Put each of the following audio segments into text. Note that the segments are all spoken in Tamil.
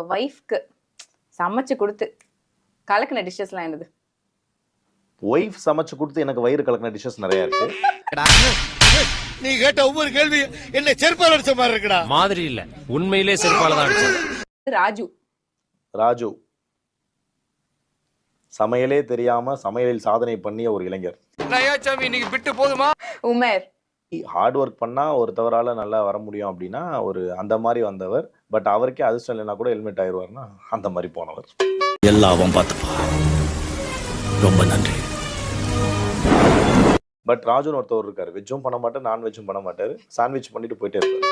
ஒய்ஃப்க்கு சமைச்சு கொடுத்து கலக்கின டிஷ்ஷஸ்லாம் என்னது? ஒய்ஃப் சமைச்சு கொடுத்து எனக்கு வயிறு கலக்கின டிஷ்ஷஸ் நிறைய இருக்கு. நீ கேட்ட ஒவ்வொரு கேள்வி என்ன செருப்பால் அடிச்ச மாதிரி இருக்குடா. மாதிரி இல்ல, உண்மையிலே செருப்பால தான் அடிச்சது. ராஜு. ராஜு சமையலே தெரியாம சமையலில் சாதனை பண்ணிய ஒரு இளைஞர். நயாச்சாமி இன்னைக்கு பிட்டு போதுமா? உமர். ஹார்ட் ஒர்க் பண்ணா ஒருத்தவரால நல்லா வர முடியும் அப்படின்னா ஒரு அந்த மாதிரி வந்தவர். பட் அவருக்கே அதிர்ஷ்டம் இல்லைன்னா கூட ஹெல்மெட் ஆயிடுவார்னா அந்த மாதிரி போனவர். எல்லாவும் பார்த்துப்பா. ரொம்ப நன்றி. பட் ராஜுன்னு ஒருத்தவர் இருக்காரு. வெஜ்ஜும் பண்ண மாட்டார், நான்வெஜ்ஜும் பண்ண மாட்டாரு. சாண்ட்விச் பண்ணிட்டு போயிட்டே இருப்பாரு.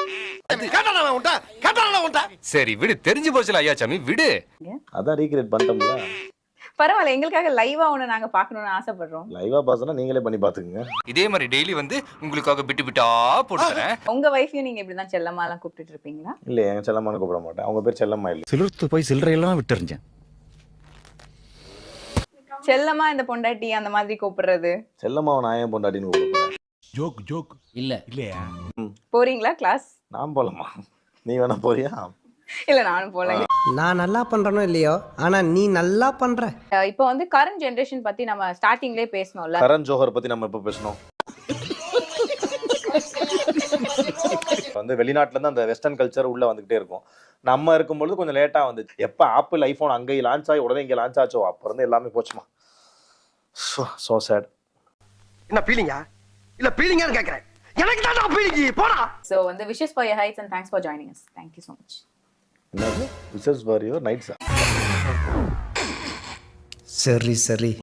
சரி விடு, தெரிஞ்சு போச்சுல ஐயாச்சாமி, விடு. அதான் ரீக்ரியேட் பண்ணிட்டோம்ல. பரவாயில்ல, எங்களுக்காக லைவா ஒண்ணு நாங்க பார்க்கணும்னு ஆசைப்படுறோம். லைவா பாசனா நீங்களே பண்ணி பாத்துக்கங்க. இதே மாதிரி டெய்லி வந்து உங்களுக்காக பிட்டு பிட்டா போட்டுறேன். உங்க வைஃபையும் நீங்க இப்படிதான் செல்லம்மா எல்லாம் கூப்பிட்டு இருப்பீங்களா? இல்ல, எங்க செல்லம்மான்னு கூப்பிட மாட்டேன். அவங்க பேர் செல்லம்மா இல்ல. சிலிர்த்து போய் சில்லறையெல்லாம் விட்டுருந்தேன். செல்லம்மா இந்த பொண்டாட்டி அந்த மாதிரி கூப்பிடுறது. செல்லம்மாவை நான் ஏன் பொண்டாட்டின்னு கூப்பிடுறேன்? ஜோக் இல்ல இல்லையா? போறீங்களா கிளாஸ்? நான் போலாமா? நீ வேணா போறியா? இல்ல நானும் போலங்க. நான் நல்லா பண்றனோ இல்லையோ, ஆனா நீ நல்லா பண்ற. இப்போ வந்து கரண்ட் ஜெனரேஷன் பத்தி நம்ம ஸ்டார்டிங்லயே பேசணும்ல. கரண் ஜோஹர் பத்தி நம்ம எப்ப பேசணும்? வந்து வெளிநாட்டுல இருந்து அந்த வெஸ்டர்ன் கல்ச்சர் உள்ள வந்துகிட்டே இருக்கும். நம்ம இருக்கும்பொழுது கொஞ்சம் லேட்டா வந்துச்சு. எப்ப ஆப்பிள் ஐபோன் அங்கே லான்ச் ஆகி உடனே இங்க லான்ச் ஆச்சோ அப்ப இருந்து எல்லாமே போச்சுமா. So sad. என்ன பீலிங்கா? இல்ல பீலிங்கான்னு கேக்குறேன். எனக்கு தான் பீலிங் போடா. So வந்து wishes for your heights and thanks for joining us. Thank you so much. என்னது? Wishes for your nights. சரி சரி.